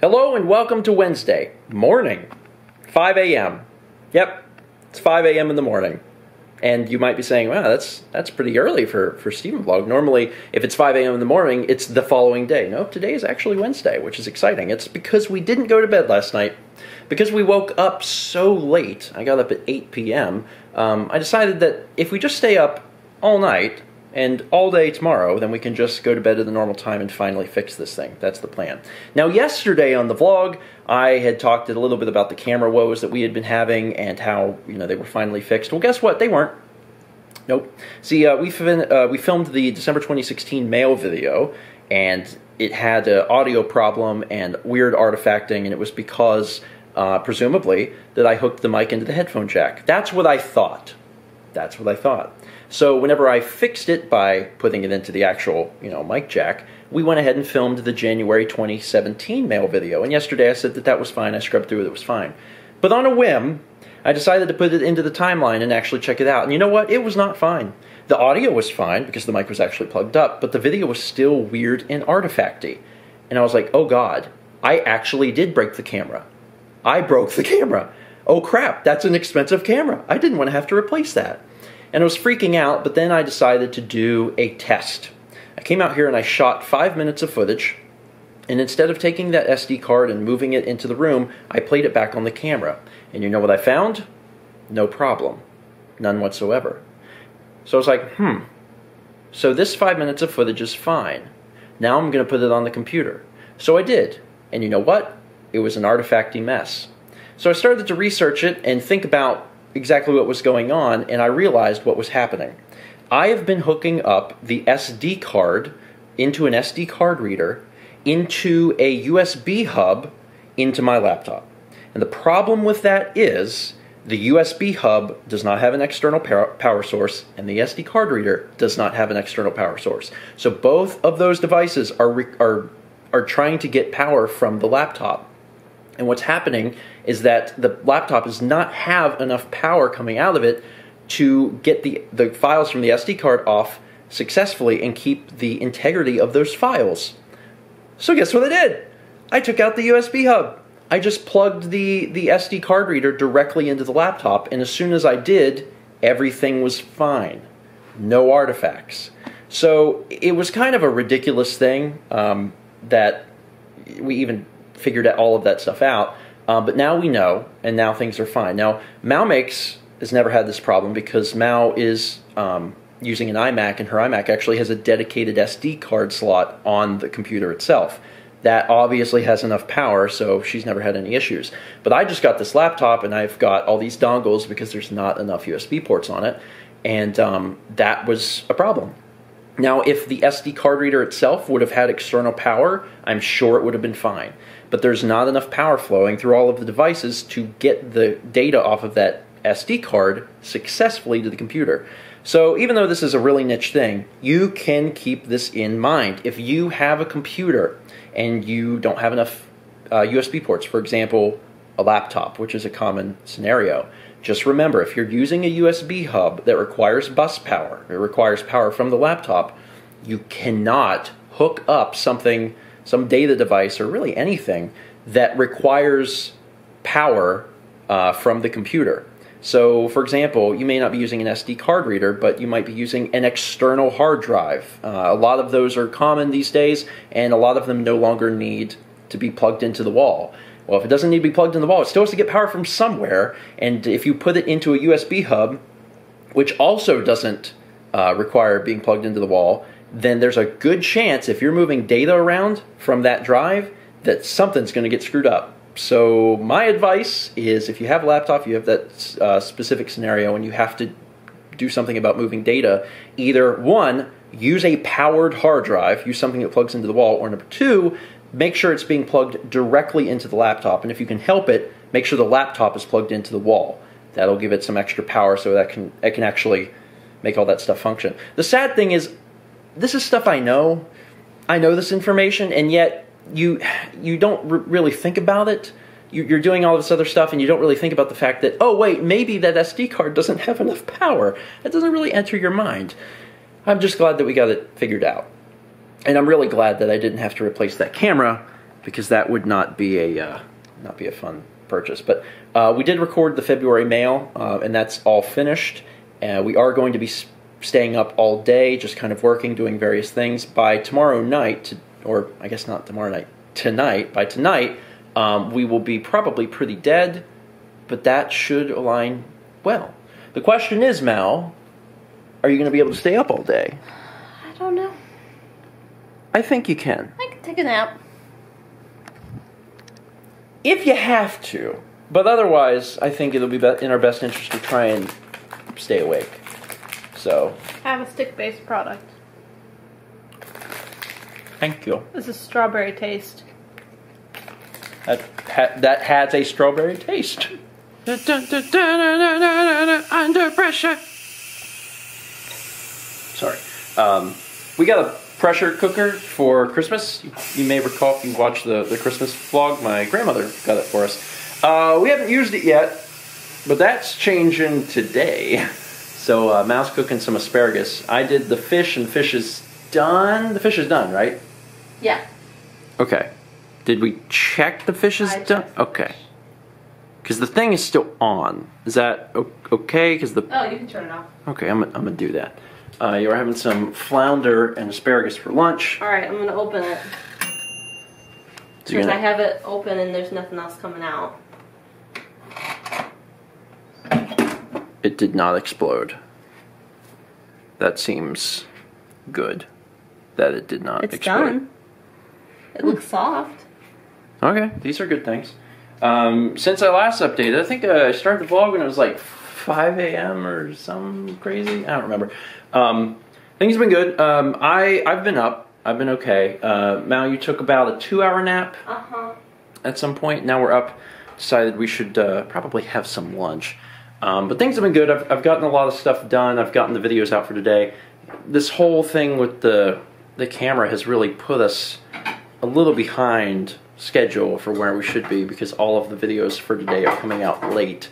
Hello and welcome to Wednesday morning, 5 a.m. Yep, it's 5 a.m. in the morning. And you might be saying, wow, that's pretty early for Steven Vlog. Normally, if it's 5 a.m. in the morning, it's the following day. No, today is actually Wednesday, which is exciting. It's because we didn't go to bed last night. Because we woke up so late, I got up at 8 p.m., I decided that if we just stay up all night and all day tomorrow, then we can just go to bed at the normal time and finally fix this thing. That's the plan. Now, yesterday on the vlog, I had talked a little bit about the camera woes that we had been having and how, they were finally fixed. Well, guess what? They weren't. Nope. See, we filmed the December 2016 mail video, and it had an audio problem and weird artifacting, and it was because, presumably, that I hooked the mic into the headphone jack. That's what I thought. That's what I thought. So whenever I fixed it by putting it into the actual, mic jack, we went ahead and filmed the January 2017 mail video. And yesterday I said that was fine. I scrubbed through it. It was fine. But on a whim, I decided to put it into the timeline and actually check it out. And you know what? It was not fine. The audio was fine because the mic was actually plugged up, but the video was still weird and artifacty. And I was like, oh God, I actually did break the camera. I broke the camera. Oh crap, that's an expensive camera. I didn't want to have to replace that. And I was freaking out, but then I decided to do a test. I came out here and I shot 5 minutes of footage, and instead of taking that SD card and moving it into the room, I played it back on the camera. And you know what I found? No problem. None whatsoever. So I was like, so this 5 minutes of footage is fine. Now I'm going to put it on the computer. So I did. And you know what? It was an artifacty mess. So I started to research it and think about exactly what was going on, and I realized what was happening. I have been hooking up the SD card into an SD card reader into a USB hub into my laptop. And the problem with that is the USB hub does not have an external power source, and the SD card reader does not have an external power source. So both of those devices are trying to get power from the laptop. And what's happening is that the laptop does not have enough power coming out of it to get the files from the SD card off successfully and keep the integrity of those files. So guess what I did? I took out the USB hub. I just plugged the SD card reader directly into the laptop, and as soon as I did, everything was fine. No artifacts. So it was kind of a ridiculous thing that we even figured all of that stuff out, but now we know, and now things are fine. Now, Mao has never had this problem because Mao is using an iMac, and her iMac actually has a dedicated SD card slot on the computer itself. That obviously has enough power, so she's never had any issues. But I just got this laptop, and I've got all these dongles because there's not enough USB ports on it, and that was a problem. Now, if the SD card reader itself would have had external power, I'm sure it would have been fine. But there's not enough power flowing through all of the devices to get the data off of that SD card successfully to the computer. So even though this is a really niche thing, you can keep this in mind. If you have a computer and you don't have enough USB ports, for example, a laptop, which is a common scenario, just remember, if you're using a USB hub that requires bus power, it requires power from the laptop, you cannot hook up some data device or really anything that requires power from the computer. So, for example, you may not be using an SD card reader, but you might be using an external hard drive. A lot of those are common these days, and a lot of them no longer need to be plugged into the wall. Well, if it doesn't need to be plugged in the wall, it still has to get power from somewhere, and if you put it into a USB hub, which also doesn't require being plugged into the wall, then there's a good chance, if you're moving data around from that drive, that something's going to get screwed up. So my advice is, if you have a laptop, you have that specific scenario, and you have to do something about moving data, either one, use a powered hard drive, use something that plugs into the wall, or number two, make sure it's being plugged directly into the laptop, and if you can help it, make sure the laptop is plugged into the wall. That'll give it some extra power so that it can actually make all that stuff function. The sad thing is, this is stuff I know. I know this information, and yet you don't really think about it. You're doing all this other stuff, and you don't really think about the fact that, oh wait, maybe that SD card doesn't have enough power. That doesn't really enter your mind. I'm just glad that we got it figured out. And I'm really glad that I didn't have to replace that camera because that would not be a fun purchase. But we did record the February mail, and that's all finished. We are going to be staying up all day, just kind of working, doing various things. By tomorrow night, or I guess not tomorrow night, tonight, by tonight, we will be probably pretty dead, but that should align well. The question is, Mal, are you going to be able to stay up all day? I don't know. I think you can. I can take a nap. If you have to. But otherwise, I think it'll be in our best interest to try and stay awake. So. I have a stick-based product. Thank you. This is strawberry taste. That has a strawberry taste. Under pressure. Sorry. We got a pressure cooker for Christmas. You may recall if you watched the Christmas vlog, my grandmother got it for us. We haven't used it yet, but that's changing today. So Mal's cooking some asparagus. I did the fish, and the fish is done. The fish is done, right? Yeah. Okay. Did we check the fish is done? Okay. Because the thing is still on. Is that okay? Because the Oh, you can turn it off. Okay, I'm gonna do that. You're having some flounder and asparagus for lunch. All right, I'm gonna open it. Because I have it open and there's nothing else coming out. It did not explode. That seems good. That it did not explode. It's done. It looks soft. Okay, these are good things. Since I last updated, I think I started the vlog when it was like 5 a.m. or something crazy. I don't remember. Things have been good. I've been up. I've been okay. Mal, you took about a 2-hour nap at some point. Now we're up. Decided we should probably have some lunch. But things have been good. I've gotten a lot of stuff done. I've gotten the videos out for today. This whole thing with the camera has really put us a little behind schedule for where we should be, because all of the videos for today are coming out late.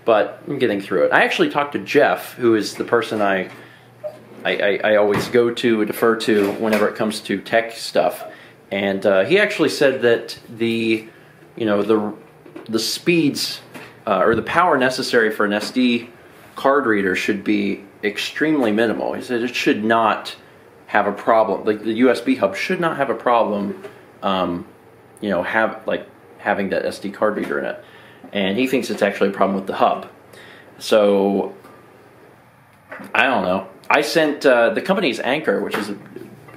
But I'm getting through it. I actually talked to Jeff, who is the person I always go to, defer to whenever it comes to tech stuff, and he actually said that the speeds or the power necessary for an SD card reader should be extremely minimal. He said it should not have a problem. Like the USB hub should not have a problem. Having that SD card reader in it, and he thinks it's actually a problem with the hub. So I don't know. I sent the company's Anchor, which is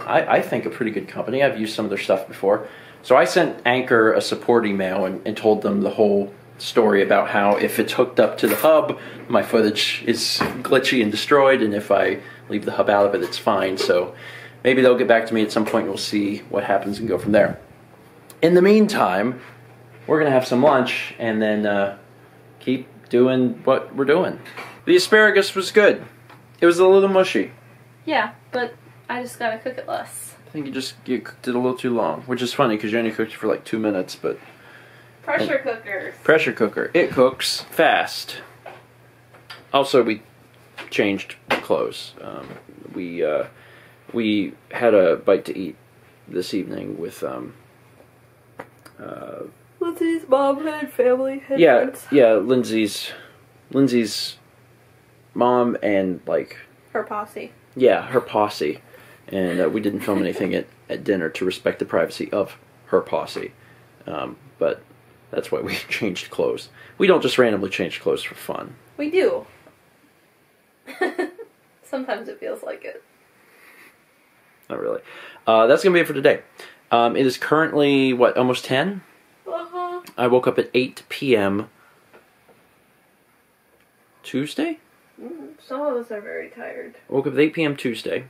I think a pretty good company. I've used some of their stuff before. So I sent Anchor a support email and told them the whole story about how if it's hooked up to the hub, my footage is glitchy and destroyed, and if I leave the hub out of it, it's fine. So maybe they'll get back to me at some point and we'll see what happens and go from there. In the meantime, we're going to have some lunch and then keep doing what we're doing. The asparagus was good. It was a little mushy. Yeah, but I just gotta cook it less. I think you cooked it a little too long, which is funny because you only cooked it for like 2 minutes, but... Pressure cookers. Pressure cooker. It cooks fast. Also, we changed clothes. We had a bite to eat this evening with... Lindsay's mom had family. Yeah, Lindsay's mom and like her posse. Yeah, her posse, and we didn't film anything at dinner to respect the privacy of her posse. But that's why we changed clothes. We don't just randomly change clothes for fun. We do. Sometimes it feels like it. Not really. That's gonna be it for today. It is currently what, almost 10? I woke up at 8 p.m. Tuesday? Some of us are very tired. I woke up at 8 p.m. Tuesday.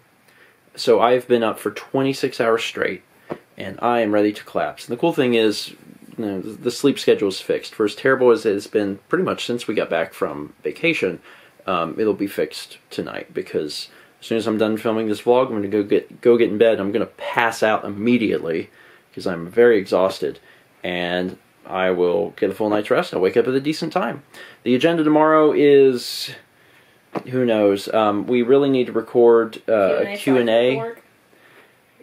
So I've been up for 26 hours straight, and I am ready to collapse. And the cool thing is, the sleep schedule is fixed. For as terrible as it has been pretty much since we got back from vacation, it'll be fixed tonight, because as soon as I'm done filming this vlog, I'm going to go get in bed. I'm going to pass out immediately because I'm very exhausted, and I will get a full night's rest. I'll wake up at a decent time. The agenda tomorrow is, who knows? We really need to record a Q&A.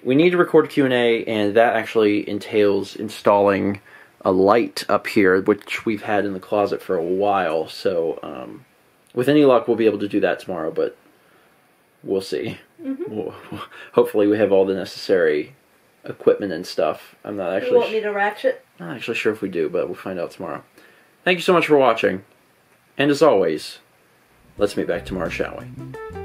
we need to record a Q&A, and that actually entails installing a light up here, which we've had in the closet for a while. So with any luck, we'll be able to do that tomorrow, but we'll see. Hopefully we have all the necessary equipment and stuff. I'm not actually... You want me to ratchet? Not actually sure if we do, but we'll find out tomorrow. Thank you so much for watching. And as always, let's meet back tomorrow, shall we?